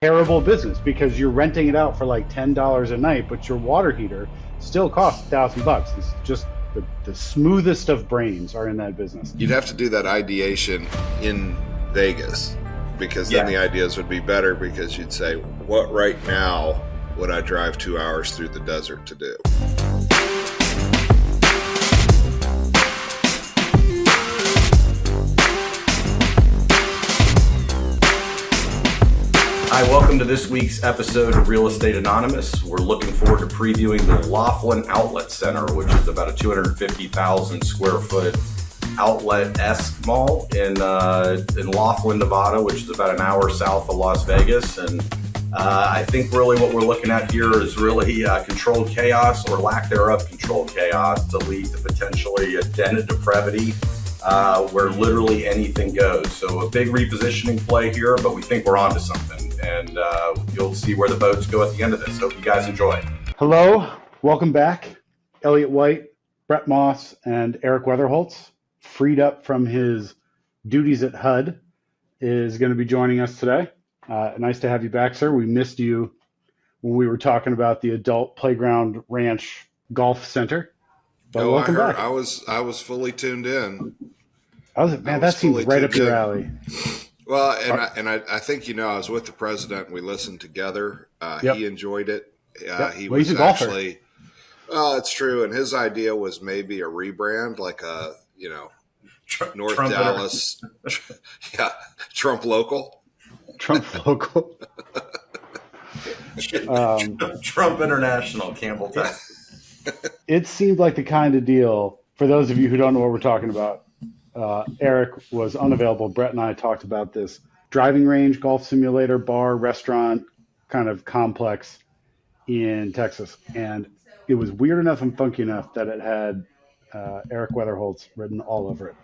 terrible business because you're renting it out for like $10 a night, but your water heater still costs $1,000. It's just the smoothest of brains are in that business. You'd have to do that ideation in Vegas because then Yeah. the ideas would be better because you'd say, what right now would I drive 2 hours through the desert to do? Hi, welcome to this week's episode of Real Estate Anonymous. We're looking forward to previewing the Laughlin Outlet Center, which is about a 250,000 square foot outlet-esque mall in Laughlin, Nevada, which is about an hour south of Las Vegas. And I think really what we're looking at here is really controlled chaos or lack thereof controlled chaos to lead to potentially a den of depravity where literally anything goes. So a big repositioning play here, but we think we're onto something. And you'll see where the boats go at the end of this. Hope you guys enjoy. Hello, welcome back. Elliot White, Brett Moss, and Eric Weatherholtz, freed up from his duties at HUD, is going to be joining us today. Nice to have you back, sir. We missed you when we were talking about the adult playground ranch golf center. But welcome back. I was fully tuned in. That seems right up your alley. Well, I think, I was with the president. We listened together. Yep. He enjoyed it. Yep. He Well, was he's a golfer. actually, well, it's true. And his idea was maybe a rebrand, like a, North Trump Dallas, Trump local. Trump local. Trump International, Campbell, Texas. It seemed like the kind of deal, for those of you who don't know what we're talking about, Eric was unavailable. Brett and I talked about this driving range, golf simulator, bar, restaurant kind of complex in Texas. And it was weird enough and funky enough that it had Eric Weatherholtz written all over it.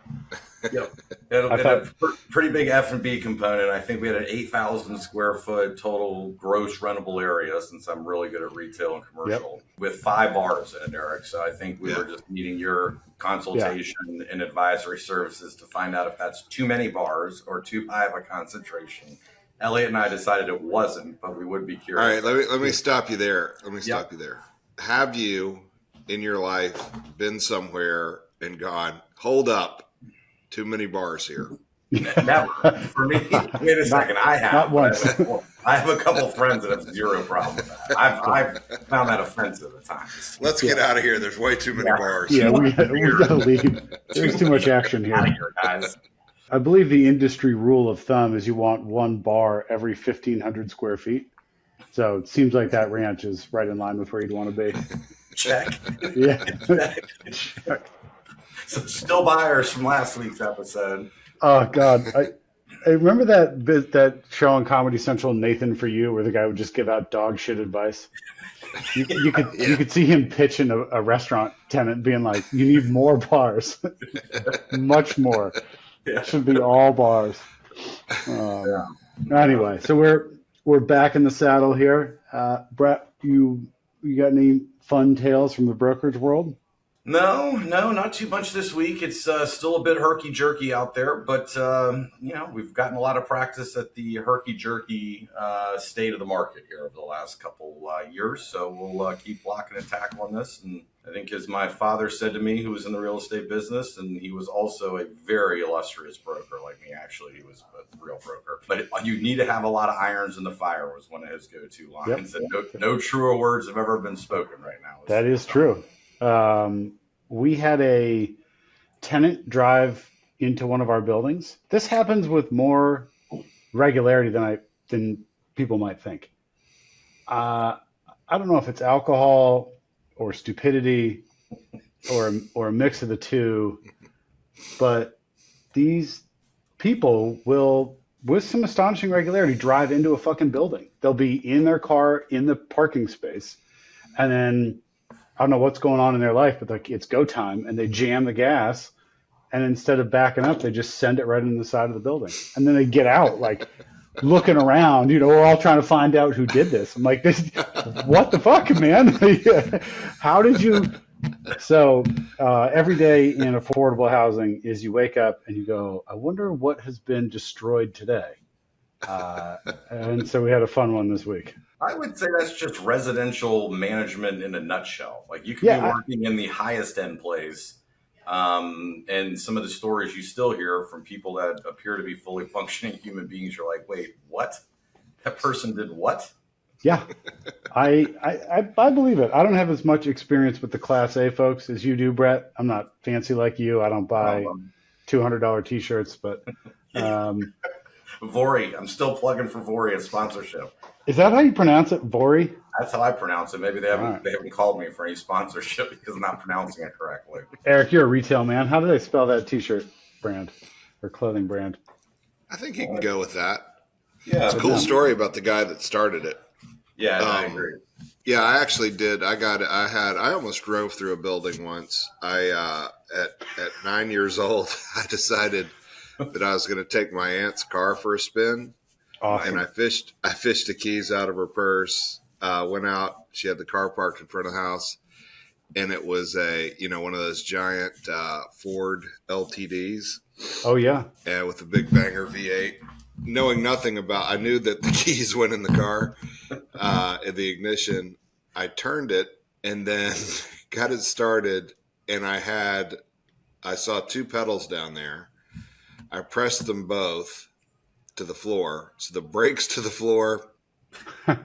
Yep. It had a pretty big F&B component. I think we had an 8,000 square foot total gross rentable area, since I'm really good at retail and commercial, with 5 bars in it, Eric. So I think we were just needing your consultation and advisory services to find out if that's too many bars or too high of a concentration. Elliot and I decided it wasn't, but we would be curious. All right, let me stop you there. Stop you there. Have you, in your life, been somewhere and gone, hold up, too many bars here? Never. For me, wait a second. I have. Not once. I have a couple friends that have zero problem with that. I've found that offensive at times. Let's get out of here. There's way too many bars. Yeah, we got to leave. There's too much action here. Out of here, guys. I believe the industry rule of thumb is you want one bar every 1,500 square feet. So it seems like that ranch is right in line with where you'd want to be. Check. Yeah. Check. So still buyers from last week's episode. Oh God, I remember that show on Comedy Central, Nathan For You, where the guy would just give out dog shit advice. You could see him pitching a restaurant tenant, being like, "You need more bars, much more. It should be all bars." Anyway, so we're back in the saddle here. Brett, you got any fun tales from the brokerage world? No, not too much this week. It's still a bit herky-jerky out there, but, we've gotten a lot of practice at the herky-jerky state of the market here over the last couple years, so we'll keep blocking and tackling this. And I think, as my father said to me, who was in the real estate business, and he was also a very illustrious broker like me, actually. He was a real broker. But you need to have a lot of irons in the fire was one of his go-to lines. Yep. And no truer words have ever been spoken right now. That is true. We had a tenant drive into one of our buildings. This happens with more regularity than people might think. I don't know if it's alcohol or stupidity or a mix of the two, but these people will, with some astonishing regularity, drive into a fucking building. They'll be in their car in the parking space, and then I don't know what's going on in their life, but like it's go time, and they jam the gas, and instead of backing up, they just send it right in the side of the building, and then they get out like looking around. We're all trying to find out who did this. I'm like, what the fuck, man? How did you? So every day in affordable housing is you wake up and you go, I wonder what has been destroyed today. And so we had a fun one this week. I would say that's just residential management in a nutshell. Like you could Yeah, be working in the highest end place. And some of the stories you still hear from people that appear to be fully functioning human beings, you're like, wait, what? That person did what? Yeah, I believe it. I don't have as much experience with the Class A folks as you do, Brett. I'm not fancy like you. I don't buy $200 T-shirts, but Vori. I'm still plugging for Vori as sponsorship. Is that how you pronounce it, Vori? That's how I pronounce it. Maybe they haven't called me for any sponsorship because I'm not pronouncing it correctly. Eric, you're a retail man. How do they spell that T-shirt brand or clothing brand? I think you can go with that. Yeah, it's a cool story about the guy that started it. Yeah, I agree. Yeah, I actually did. I almost drove through a building once. At 9 years old, I decided that I was going to take my aunt's car for a spin. Awesome. And I fished the keys out of her purse, went out. She had the car parked in front of the house. And it was one of those giant Ford LTDs. Oh, yeah. And with a big banger V8. Knowing nothing about, I knew that the keys went in the car, in the ignition. I turned it and then got it started, and I saw two pedals down there. I pressed them both to the floor, so the brakes to the floor, and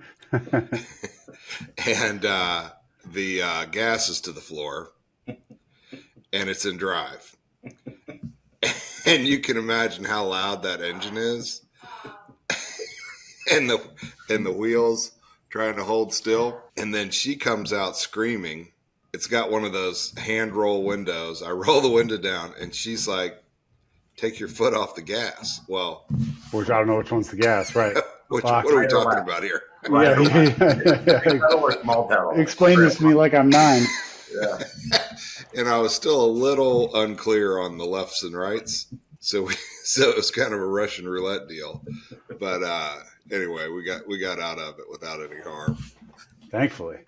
the gas is to the floor, and it's in drive. And you can imagine how loud that engine is, and the wheels trying to hold still. And then she comes out screaming. It's got one of those hand roll windows. I roll the window down, and she's like, "Take your foot off the gas." Well, which I don't know which one's the gas, right? What are we talking about here? Explain this to me like I'm 9. Yeah. And I was still a little unclear on the lefts and rights. So it was kind of a Russian roulette deal. But anyway, we got out of it without any harm. Thankfully.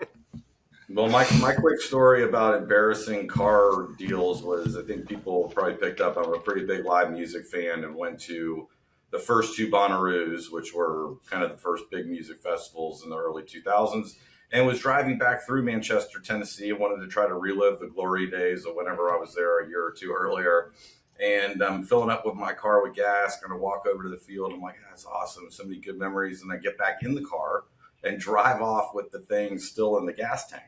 Well, my quick story about embarrassing car deals was, I think people probably picked up, I'm a pretty big live music fan and went to the first two Bonnaroos, which were kind of the first big music festivals in the early 2000s. And was driving back through Manchester, Tennessee, and wanted to try to relive the glory days of whenever I was there a year or two earlier. And I'm filling up with my car with gas, going to walk over to the field. I'm like, that's awesome. So many good memories. And I get back in the car and drive off with the thing still in the gas tank,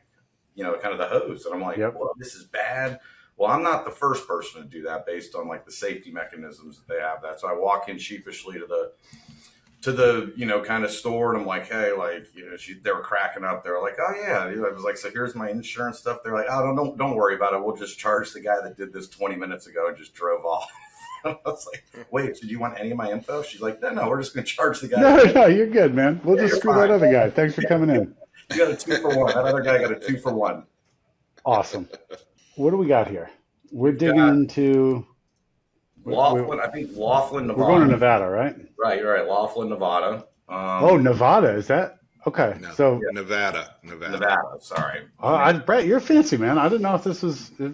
kind of the hose. And I'm like, well, this is bad. Well, I'm not the first person to do that based on like the safety mechanisms that they have that. So I walk in sheepishly to the kind of store, and I'm like, hey, they were cracking up. They were like, oh yeah. I was like, so here's my insurance stuff. They're like, oh, don't worry about it. We'll just charge the guy that did this 20 minutes ago and just drove off. I was like, wait, so do you want any of my info? She's like, no, we're just going to charge the guy. No, you're good, man. We'll just screw that other guy. Thanks for coming in. You got a 2-for-1. That other guy got a 2-for-1. Awesome. What do we got here? We're digging into Laughlin, I think Laughlin, Nevada. We're going to Nevada, right? Right, you're right. Laughlin, Nevada. Nevada, is that? Okay, no, so Nevada. Sorry. Brett, you're fancy, man. I didn't know if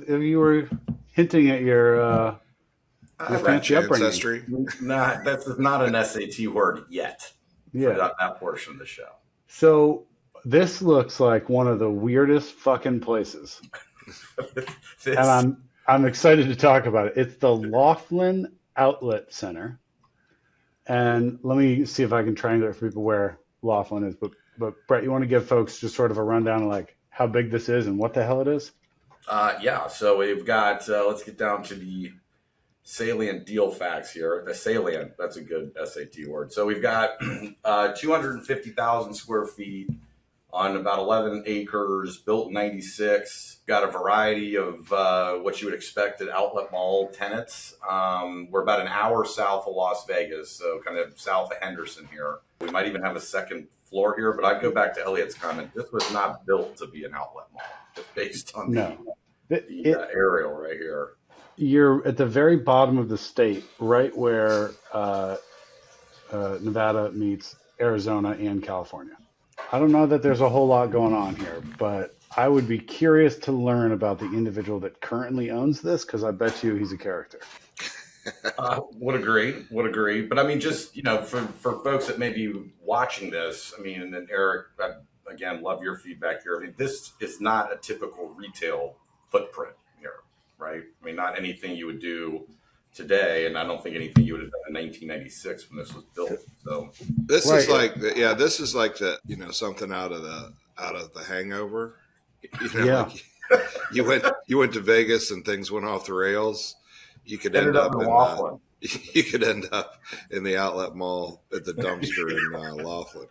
you were hinting at your fancy upbringing. Ancestry. That's not an SAT word yet. Yeah, for that portion of the show. So this looks like one of the weirdest fucking places, and I'm excited to talk about it. It's the Laughlin Outlet Center. And let me see if I can triangulate for people where Laughlin is. But Brett, you want to give folks just sort of a rundown of like how big this is and what the hell it is? Yeah. So we've got, let's get down to the salient deal facts here. The salient, that's a good SAT word. So we've got 250,000 square feet on about 11 acres, built in 96. Got a variety of what you would expect at outlet mall tenants. We're about an hour south of Las Vegas, so kind of south of Henderson here. We might even have a second floor here, but I'd go back to Elliot's comment. This was not built to be an outlet mall. It's based on the aerial right here. You're at the very bottom of the state, right where Nevada meets Arizona and California. I don't know that there's a whole lot going on here, but I would be curious to learn about the individual that currently owns this, because I bet you he's a character. Would agree. Would agree. But I mean, just for folks that may be watching this, I mean, and then Eric, again, love your feedback here. I mean, this is not a typical retail footprint here, right? I mean, not anything you would do today, and I don't think anything you would have done in 1996 when this was built. So This Right. is like this is like the something out of the Hangover. Yeah. Like you went to Vegas and things went off the rails. You could ended end up up in in Laughlin. you could end up in the outlet mall at the dumpster in Laughlin.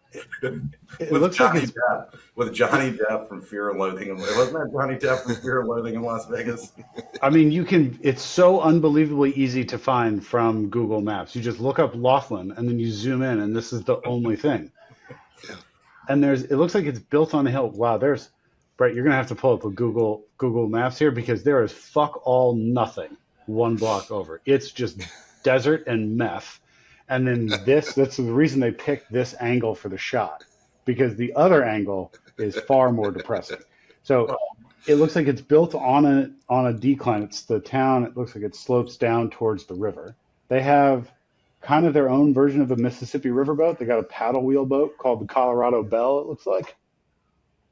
It With looks Johnny like it's Depp, with Johnny Depp from Fear and Loathing, wasn't that Johnny Depp from Fear and Loathing in Las Vegas? I mean, it's so unbelievably easy to find from Google Maps. You just look up Laughlin and then you zoom in and this is the only thing. Yeah. And it looks like it's built on a hill. Wow, Brett, you're going to have to pull up a Google Maps here because there is fuck all nothing 1 block over. It's just desert and meth. And then that's the reason they picked this angle for the shot because the other angle is far more depressing. So it looks like it's built on a decline. It's the town. It looks like it slopes down towards the river. They have kind of their own version of a Mississippi riverboat. They got a paddle wheel boat called the Colorado Belle, it looks like.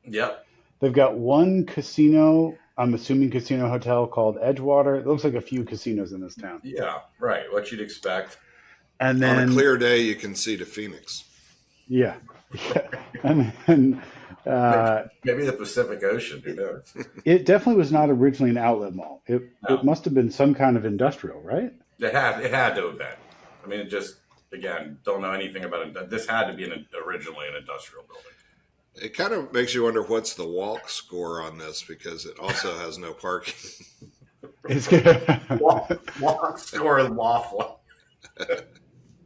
Yep. They've got one casino, I'm assuming casino hotel called Edgewater. It looks like a few casinos in this town. Yeah, right. What you'd expect. And then On a clear day, you can see to Phoenix. Yeah. And then Maybe the Pacific Ocean. Who knows? it definitely was not originally an outlet mall. It must have been some kind of industrial, right? It had to have been. I mean, it just again don't know anything about it. This had to be originally an industrial building. It kind of makes you wonder what's the walk score on this because it also has no parking. It's good. Walk score in Laughlin.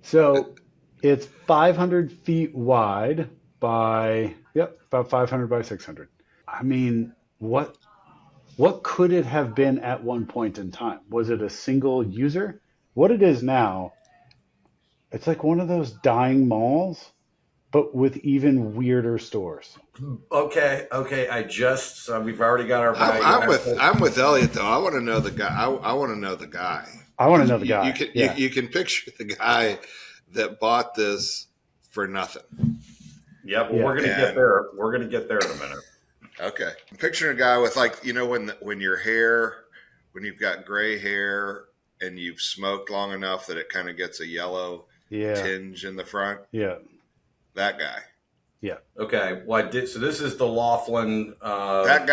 So it's 500 feet wide by, about 500 by 600. I mean, what could it have been at one point in time? Was it a single user? What it is now, it's like one of those dying malls, but with even weirder stores. Okay. We've already got our value. I'm with Elliot though. I want to know the guy. I want to know the guy. I want to know the guy. You can picture the guy that bought this for nothing. Yeah, well, we're gonna get there. We're gonna get there in a minute. Okay, I'm picturing a guy with when you've got gray hair and you've smoked long enough that it kind of gets a yellow tinge in the front. Yeah. That guy. Yeah. Okay. Well, so this is the Laughlin. That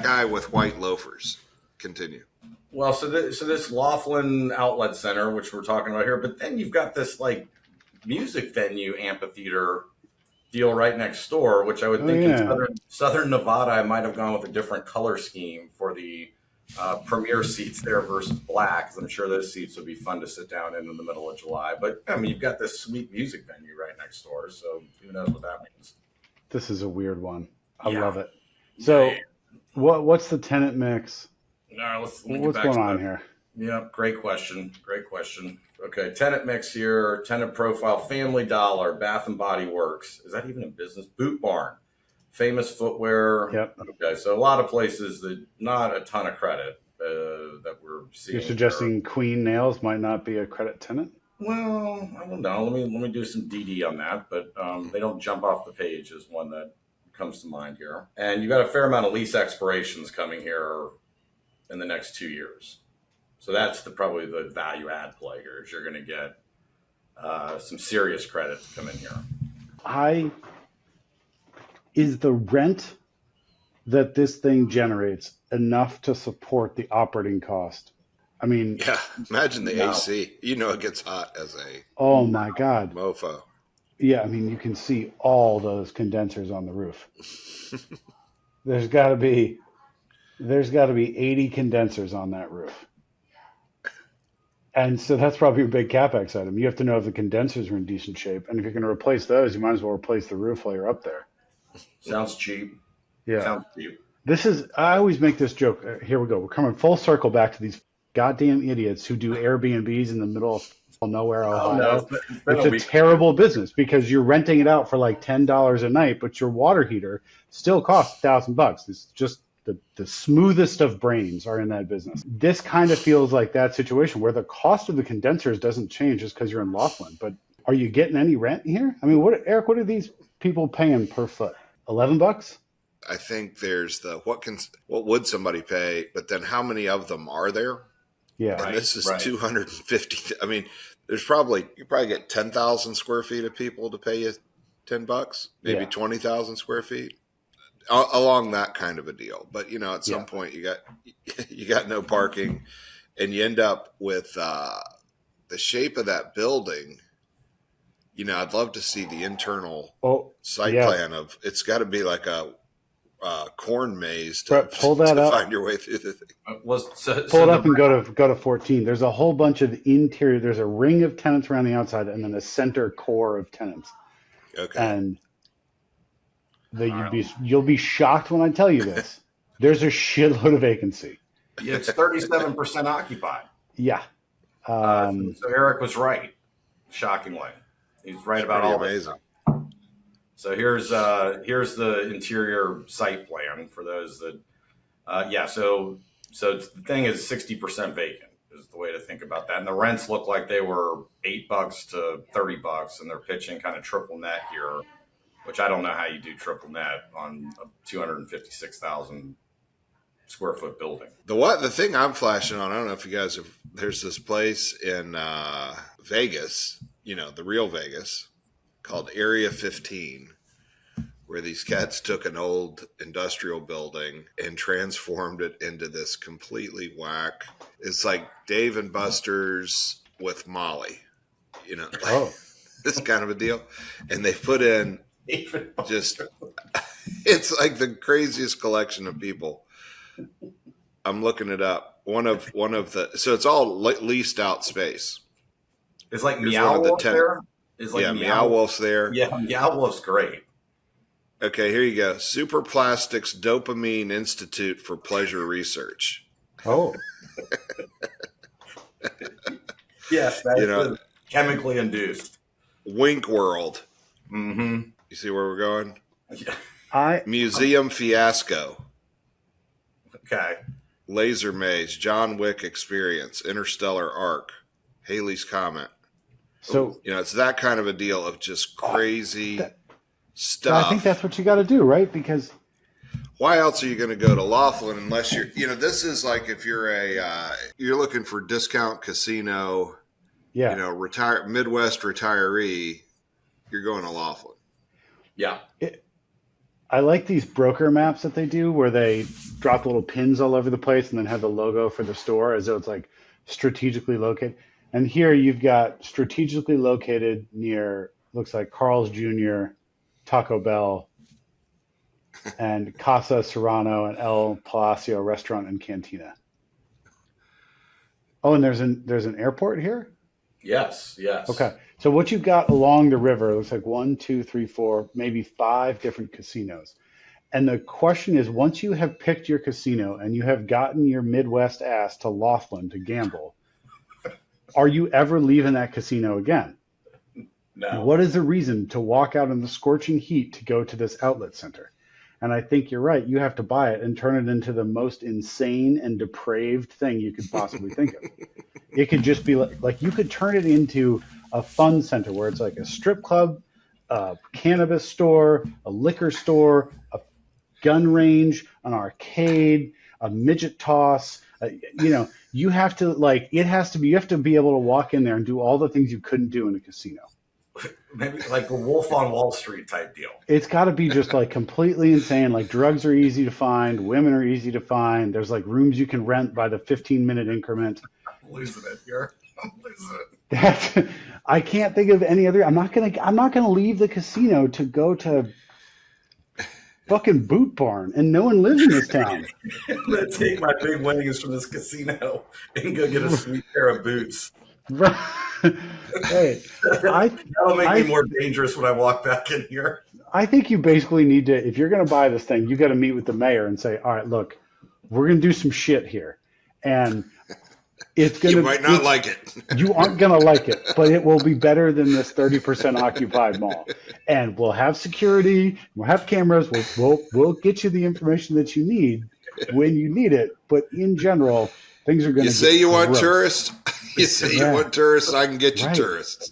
guy with white loafers. Continue. Well, so this Laughlin Outlet Center, which we're talking about here, but then you've got this like music venue amphitheater deal right next door, which I would think in Southern Nevada, I might have gone with a different color scheme for the premier seats there versus black, because I'm sure those seats would be fun to sit down in the middle of July. But I mean, you've got this sweet music venue right next door, so who knows what that means. This is a weird one. I love it. So what's the tenant mix? All right, what's going on here? Yeah, great question. Okay, tenant mix here, tenant profile, Family Dollar, Bath and Body Works. Is that even a business? Boot Barn, Famous Footwear. Yep. Okay, so a lot of places that not a ton of credit that we're seeing. You're suggesting Queen Nails might not be a credit tenant? Well, I don't know. Let me do some DD on that, but they don't jump off the page is one that comes to mind here. And you got a fair amount of lease expirations coming here in the next 2 years. So that's probably the value add play here is you're going to get some serious credit to come in here. Is the rent that this thing generates enough to support the operating cost? I mean, yeah, imagine the AC. You know it gets hot as a oh my God. mofo. Yeah, I mean, you can see all those condensers on the roof. There's got to be 80 condensers on that roof. And so that's probably a big CapEx item. You have to know if the condensers are in decent shape. And if you're going to replace those, you might as well replace the roof while you're up there. Sounds cheap. Yeah. Sounds cheap. I always make this joke. Here we go. We're coming full circle back to these goddamn idiots who do Airbnbs in the middle of nowhere, Ohio. It's a terrible business because you're renting it out for like $10 a night, but your water heater still costs $1,000. It's just the smoothest of brains are in that business. This kind of feels like that situation where the cost of the condensers doesn't change just because you're in Laughlin. But are you getting any rent here? I mean, Eric, what are these people paying per foot? $11? I think there's the what would somebody pay, but then how many of them are there? Yeah. And this is 250. I mean, you probably get 10,000 square feet of people to pay you $10, maybe 20,000 square feet, along that kind of a deal. But at some point you got no parking, and you end up with the shape of that building. I'd love to see the internal site plan of. It's got to be like a corn maze to find your way through the thing. Pull it up and go to 14. There's a whole bunch of interior. There's a ring of tenants around the outside, and then a center core of tenants. Okay. And you'll be shocked when I tell you this. There's a shitload of vacancy. Yeah, it's 37% occupied. Yeah. So Eric was right. Shockingly, he's right about all amazing. So here's the interior site plan for those that, So the thing is 60% vacant is the way to think about that, and the rents look like they were $8 to $30, and they're pitching kind of triple net here, which I don't know how you do triple net on a 256,000 square foot building. The thing I'm flashing on, I don't know if you guys have. There's this place in Vegas, the real Vegas, called Area 15, where these cats took an old industrial building and transformed it into this completely whack. It's like Dave and Buster's with Molly, this kind of a deal. And they put in just, it's like the craziest collection of people. I'm looking it up. One of the, so it's all leased out space. It's like Meow Wolf there. Meow Wolf's there. Yeah, Meow Wolf's great. Okay, here you go. Superplastics Dopamine Institute for Pleasure Research. Oh. Yes, that's chemically induced. Wink World. Mm-hmm. You see where we're going? Yeah. Museum Fiasco. Okay. Laser Maze, John Wick Experience, Interstellar Arc, Haley's Comet. So it's that kind of a deal of just crazy stuff. I think that's what you got to do, right? Because why else are you going to go to Laughlin unless you're, this is like if you're you're looking for discount casino, Midwest retiree, you're going to Laughlin. Yeah. I like these broker maps that they do where they drop little pins all over the place and then have the logo for the store as though it's like strategically located. And here you've got strategically located near, looks like Carl's Jr., Taco Bell, and Casa Serrano and El Palacio Restaurant and Cantina. Oh, and there's an airport here? Yes. Okay. So what you've got along the river looks like 1, 2, 3, 4, maybe 5 different casinos. And the question is, once you have picked your casino and you have gotten your Midwest ass to Laughlin to gamble, are you ever leaving that casino again? No. What is the reason to walk out in the scorching heat to go to this outlet center? And I think you're right. You have to buy it and turn it into the most insane and depraved thing you could possibly think of. It could just be like you could turn it into a fun center where it's like a strip club, a cannabis store, a liquor store, a gun range, an arcade, a midget toss. You have to you have to be able to walk in there and do all the things you couldn't do in a casino. Maybe like a Wolf on Wall Street type deal. It's got to be just completely insane. Like drugs are easy to find, women are easy to find. There's rooms you can rent by the 15-minute increment. I'm losing it here. I'm losing it. I can't think of any other. I'm not gonna leave the casino to go to fucking Boot Barn, and no one lives in this town. I'm gonna take my big winnings from this casino and go get a sweet pair of boots. Right. Hey, that'll make me more dangerous when I walk back in here. I think you basically need to, if you're going to buy this thing, you got to meet with the mayor and say, all right, look, we're going to do some shit here. And it's going to. You might not like it. You aren't going to like it, but it will be better than this 30% occupied mall. And we'll have security, we'll have cameras, we'll get you the information that you need. when you need it. But in general, things are going to You say you want gross. tourists? You say you want tourists? I can get you Right. tourists.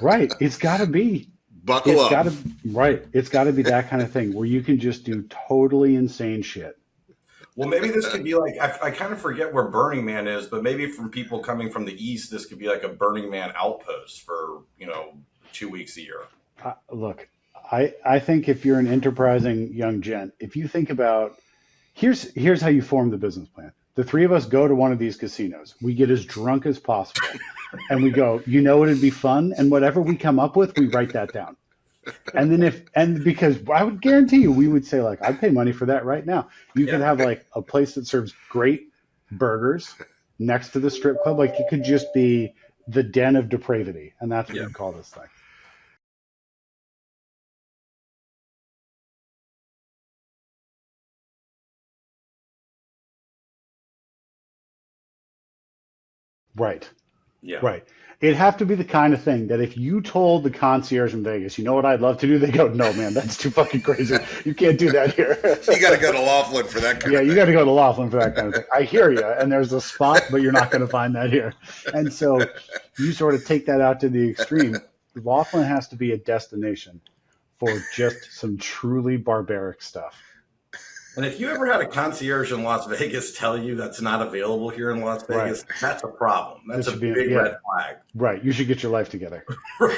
Right. It's got to be. Buckle It's up. got to right. It's got to be that kind of thing where you can just do totally insane shit. Well, maybe this could be like, I kind of forget where Burning Man is, but maybe from people coming from the East, this could be like a Burning Man outpost for, 2 weeks a year. Look, I think if you're an enterprising young gent, if you think about, here's how you form the business plan. The three of us go to one of these casinos. We get as drunk as possible. And we go, it'd be fun. And whatever we come up with, we write that down. And then because I would guarantee you, we would say like, I'd pay money for that right now. You could have like a place that serves great burgers next to the strip club. Like it could just be the den of depravity. And that's what we'd call this thing. Right. Yeah. Right. It'd have to be the kind of thing that if you told the concierge in Vegas, you know what I'd love to do? They go, no, man, that's too fucking crazy. You can't do that here. You got to go to Laughlin for that kind of thing. You got to go to Laughlin for that kind of thing. I hear you. And there's a spot, but you're not going to find that here. And so you sort of take that out to the extreme. Laughlin has to be a destination for just some truly barbaric stuff. And if you ever had a concierge in Las Vegas tell you that's not available here in Las Vegas, that's a problem. That's a big red flag. Right. You should get your life together. Right.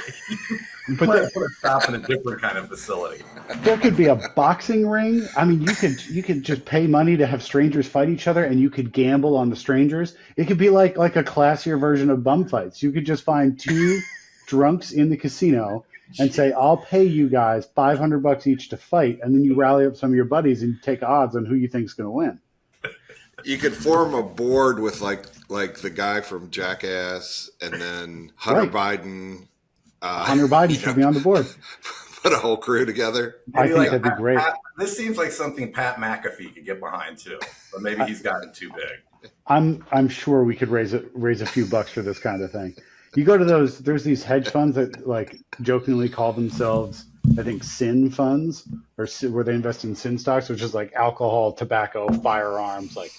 You might put a stop in a different kind of facility. There could be a boxing ring. I mean, you could just pay money to have strangers fight each other, and you could gamble on the strangers. It could be like a classier version of bum fights. You could just find two drunks in the casino and say, I'll pay you guys $500 each to fight, and then you rally up some of your buddies and take odds on who you think's going to win. You could form a board with like the guy from Jackass, and then Hunter Biden. Hunter Biden should be on the board. Put a whole crew together. I think that'd be great. This seems like something Pat McAfee could get behind too, but maybe he's gotten too big. I'm sure we could raise a few bucks for this kind of thing. You go to there's these hedge funds that like jokingly call themselves, I think, sin funds, or where they invest in sin stocks, which is like alcohol, tobacco, firearms. Like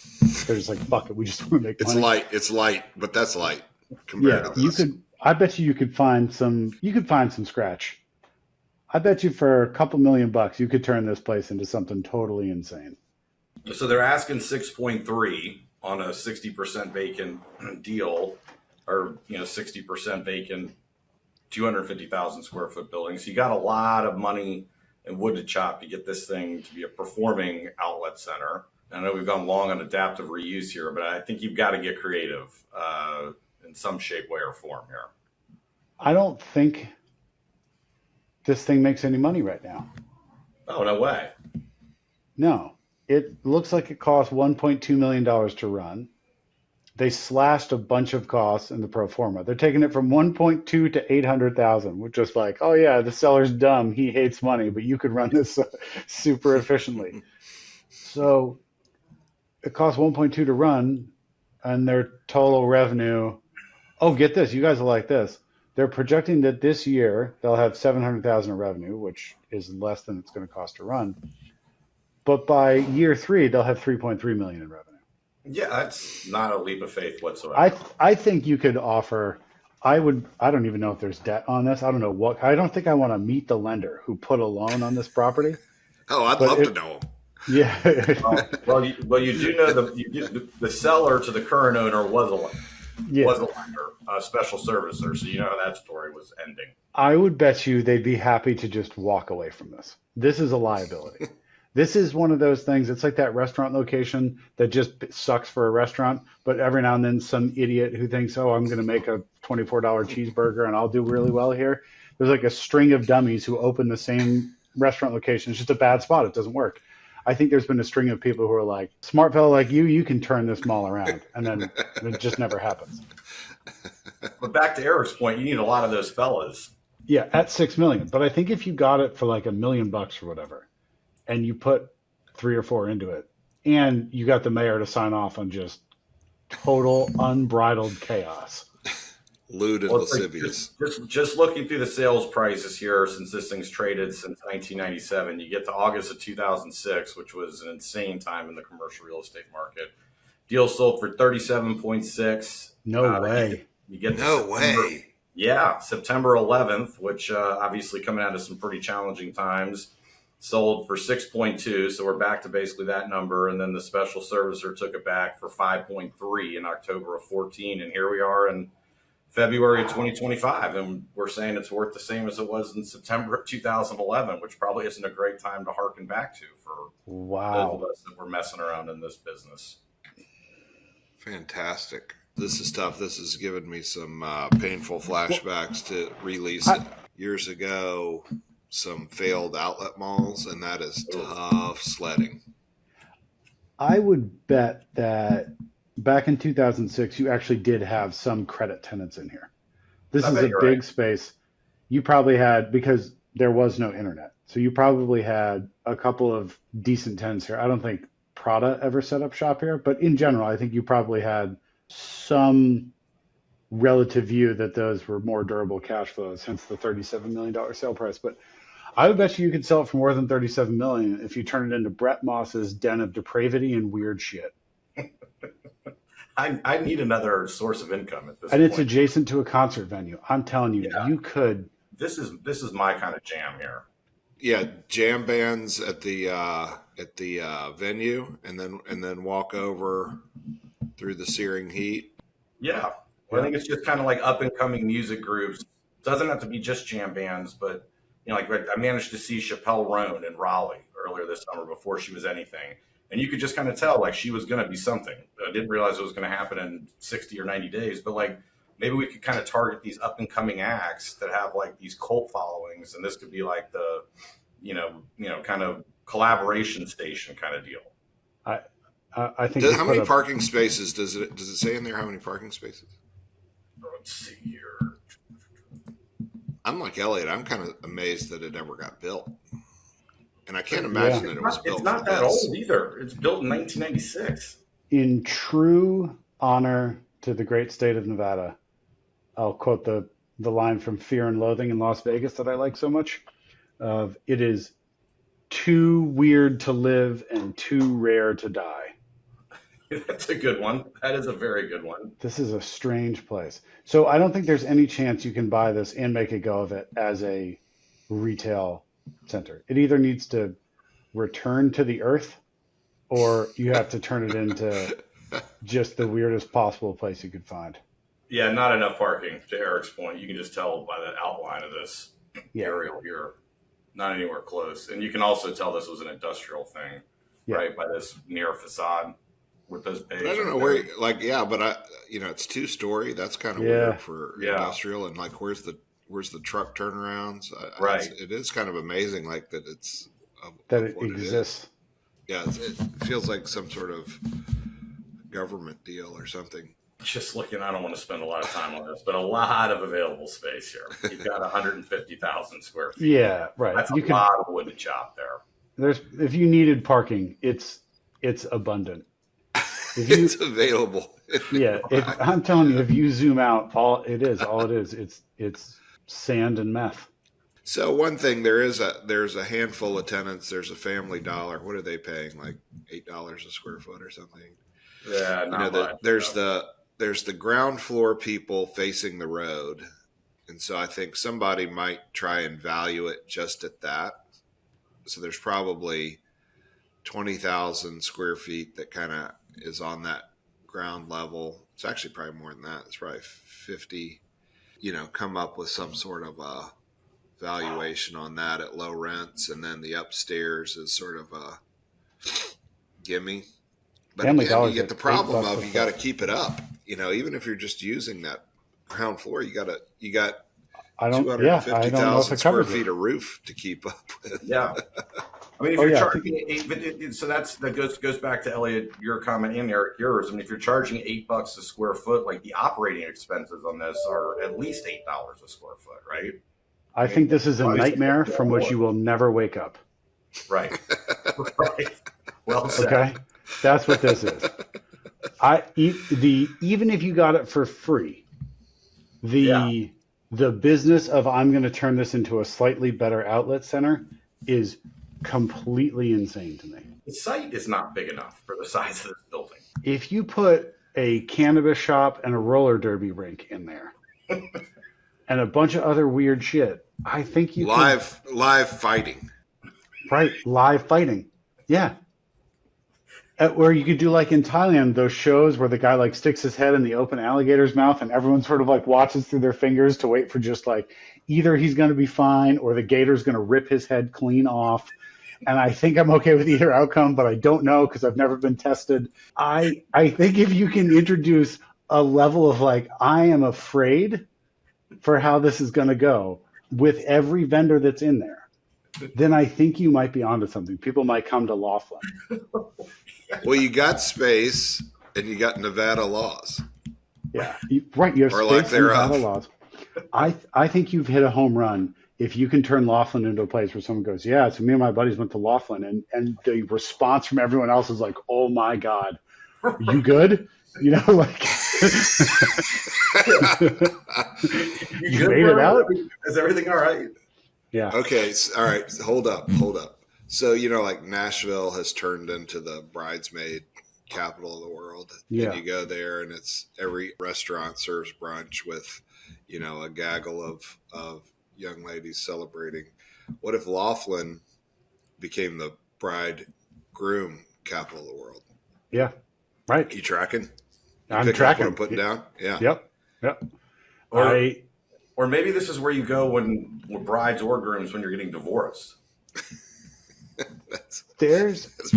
they're just like, fuck it, we just want to make money. It's light, but that's light compared to this. I bet you could find some scratch. I bet you for a couple $1,000,000 you could turn this place into something totally insane. So they're asking 6.3 on a 60% vacant deal. Or 60% vacant, 250,000 square foot building. So you got a lot of money and wood to chop to get this thing to be a performing outlet center. I know we've gone long on adaptive reuse here, but I think you've got to get creative in some shape, way, or form here. I don't think this thing makes any money right now. Oh, no way. No, it looks like it costs $1.2 million to run. They slashed a bunch of costs in the pro forma. They're taking it from 1.2 to 800,000, which is like, oh yeah, the seller's dumb. He hates money, but you could run this super efficiently. So it costs 1.2 to run, and their total revenue. Oh, get this. You guys will like this. They're projecting that this year they'll have 700,000 in revenue, which is less than it's going to cost to run. But by year 3, they'll have 3.3 million in revenue. Yeah, that's not a leap of faith whatsoever. I think you could offer. I don't even know if there's debt on this. I don't know what. I don't think I want to meet the lender who put a loan on this property. Oh, I'd love to know him. Yeah. well, you do know the seller to the current owner was a lender, a special servicer. So you know how that story was ending. I would bet you they'd be happy to just walk away from this. This is a liability. This is one of those things. It's like that restaurant location that just sucks for a restaurant, but every now and then some idiot who thinks, oh, I'm going to make a $24 cheeseburger and I'll do really well here. There's like a string of dummies who open the same restaurant location. It's just a bad spot. It doesn't work. I think there's been a string of people who are like, smart fellow like you can turn this mall around. And then it just never happens. But back to Eric's point, you need a lot of those fellas. Yeah, at $6 million. But I think if you got it for like $1 million or whatever, and you put 3 or 4 into it, and you got the mayor to sign off on just total unbridled chaos. Lewd and Well, it's like lascivious. just looking through the sales prices here since this thing's traded since 1997, you get to August of 2006, which was an insane time in the commercial real estate market. Deal sold for 37.6. No way. You get to No September, way. yeah, September 11th, which obviously coming out of some pretty challenging times, sold for 6.2. So we're back to basically that number. And then the special servicer took it back for 5.3 in October of 14. And here we are in February of 2025. And we're saying it's worth the same as it was in September of 2011, which probably isn't a great time to harken back to for those of us that were messing around in this business. Fantastic. This is tough. This has given me some painful flashbacks to release years ago, some failed outlet malls, and that is tough sledding. I would bet that back in 2006, you actually did have some credit tenants in here. This is a big space. You probably had, because there was no internet, so you probably had a couple of decent tenants here. I don't think Prada ever set up shop here, but in general, I think you probably had some relative view that those were more durable cash flows, hence the $37 million sale price. But I would bet you could sell it for more than $37 million if you turn it into Brett Moss's den of depravity and weird shit. I need another source of income at this And point. it's adjacent to a concert venue. I'm telling you, Yeah. you could. This is my kind of jam here. Yeah, jam bands at the venue, and then walk over through the searing heat. Yeah. Well, I think it's just kind of like up and coming music groups. Doesn't have to be just jam bands, but like I managed to see Chappelle Roan in Raleigh earlier this summer before she was anything. And you could just kind of tell like she was going to be something. I didn't realize it was going to happen in 60 or 90 days, but like maybe we could kind of target these up and coming acts that have like these cult followings. And this could be like the, kind of collaboration station kind of deal. I think. How many parking spaces does it say in there? How many parking spaces? Let's see here. I'm like Elliot. I'm kind of amazed that it ever got built, and I can't imagine that it was built. It's not that old either. It's built in 1996. In true honor to the great state of Nevada, I'll quote the line from Fear and Loathing in Las Vegas that I like so much. It is too weird to live and too rare to die. That's a good one. That is a very good one. This is a strange place. So I don't think there's any chance you can buy this and make a go of it as a retail center. It either needs to return to the earth or you have to turn it into just the weirdest possible place you could find. Yeah, not enough parking, to Eric's point. You can just tell by the outline of this aerial here. Not anywhere close. And you can also tell this was an industrial thing, right? By this near facade. With those beige. I don't know where, but it's 2-story. That's kind of weird for industrial. And like, where's the truck turnarounds? Right. It is kind of amazing, like that it's that it exists. It feels like some sort of government deal or something. Just looking, I don't want to spend a lot of time on this, but a lot of available space here. You've got 150,000 square feet. Yeah, right. That's a lot of wood to chop there. If you needed parking, it's abundant. It's available. I'm telling you, if you zoom out, all it is, it's sand and meth. So one thing, there's a handful of tenants. There's a Family Dollar. What are they paying? Like $8 a square foot or something? Yeah, not much. There's the ground floor people facing the road, and so I think somebody might try and value it just at that. So there's probably 20,000 square feet that kind of is on that ground level. It's actually probably more than that. It's probably 50, come up with some sort of a valuation on that at low rents. And then the upstairs is sort of a gimme. But again, you get the problem of you got to keep it up. Even if you're just using that ground floor, you got 250,000 square feet of roof to keep up with. Yeah. I mean, if you're charging so that goes back to Elliot, your comment and Eric, yours. I mean, if you're charging $8 a square foot, like the operating expenses on this are at least $8 a square foot, right? I think this is a nightmare from which you will never wake up. Right. Right. Well said. Okay, that's what this is. Even if you got it for free, The business of I'm going to turn this into a slightly better outlet center is completely insane to me. The site is not big enough for the size of this building. If you put a cannabis shop and a roller derby rink in there and a bunch of other weird shit, I think you live fighting. Right, live fighting. Yeah. Where you could do like in Thailand, those shows where the guy like sticks his head in the open alligator's mouth and everyone sort of like watches through their fingers to wait for just like either he's going to be fine or the gator's going to rip his head clean off. And I think I'm okay with either outcome, but I don't know because I've never been tested. I think if you can introduce a level of like, I am afraid for how this is going to go with every vendor that's in there, then I think you might be onto something. People might come to Laughlin. Well, you got space and you got Nevada laws. Yeah, right. You have or space and Nevada thereof. laws. I think you've hit a home run if you can turn Laughlin into a place where someone goes, yeah, so me and my buddies went to Laughlin, and the response from everyone else is like, oh my God, you good? You know, like you made it out? Is everything all right? Yeah. Okay. All right. Hold up. So, like Nashville has turned into the bridesmaid capital of the world. Yeah. And you go there and it's every restaurant serves brunch with, a gaggle of young ladies celebrating. What if Laughlin became the bride-groom capital of the world? Yeah. Right. You tracking? I'm tracking. What I'm putting down? Yeah. Yep. Or maybe this is where you go when brides or grooms when you're getting divorced. It's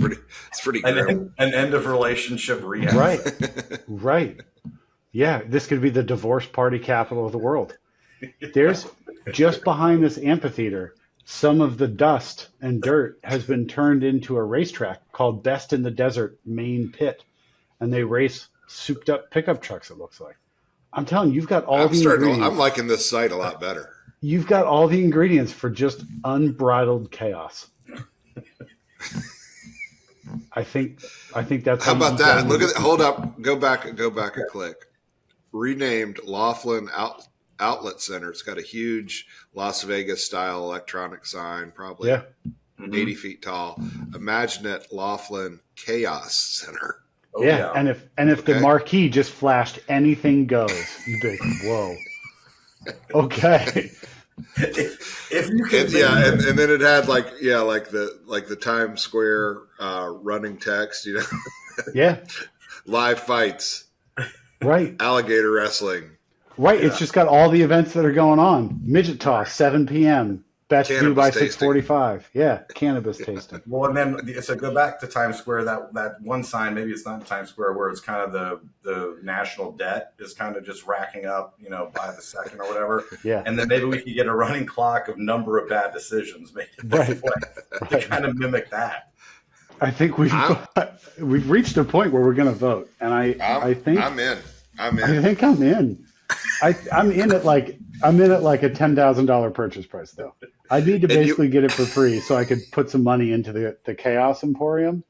pretty grim. An end of relationship rehab. Right. Yeah, this could be the divorce party capital of the world. There's just behind this amphitheater, some of the dust and dirt has been turned into a racetrack called Best in the Desert Main Pit, and they race souped up pickup trucks. It looks like. I'm telling you, you've got all the ingredients. I'm liking this site a lot better. You've got all the ingredients for just unbridled chaos. I think that's. How about that? Look at it. Hold up. Go back a click. Renamed Laughlin Outlet Center. It's got a huge Las Vegas style electronic sign, probably 80 feet tall. Imagine it, Laughlin Chaos Center. Oh, yeah, and if the marquee just flashed anything goes, you'd be like, whoa. Okay. If you can, and then it had like the Times Square running text, Yeah. Live fights. Right. Alligator wrestling. Right. Yeah. It's just got all the events that are going on. Midget toss, 7 p.m. Best due by 6:45. Yeah. Cannabis tasting. Well, and then so go back to Times Square. That one sign, maybe it's not Times Square, where it's kind of the national debt is kind of just racking up, by the second or whatever. Yeah. And then maybe we could get a running clock of number of bad decisions made to kind of mimic that. I think we've reached a point where we're going to vote, and I think I'm in. I think I'm in. I'm in at like a $10,000 purchase price though. I need to basically get it for free so I could put some money into the Chaos Emporium.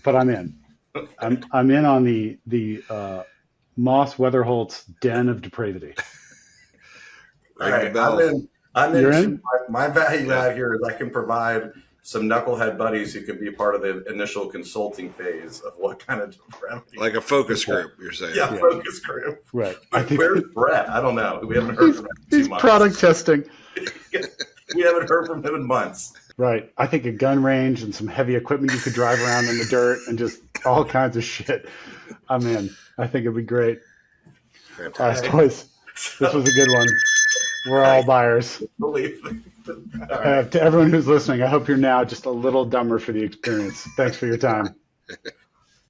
But I'm in. I'm in on the Moss Weatherholt's Den of Depravity. All right, I'm in. My value out here is I can provide some knucklehead buddies who can be part of the initial consulting phase of what kind of depravity. Like a focus group, you're saying. Yeah, focus group. Right. Where's Brett? I don't know. We haven't heard from him in 2 months. Product testing. We haven't heard from him in months. Right. I think a gun range and some heavy equipment you could drive around in the dirt and just all kinds of shit. I'm in. I think it'd be great. Fantastic. Boys, this was a good one. We're all buyers. Believe me. To everyone who's listening, I hope you're now just a little dumber for the experience. Thanks for your time.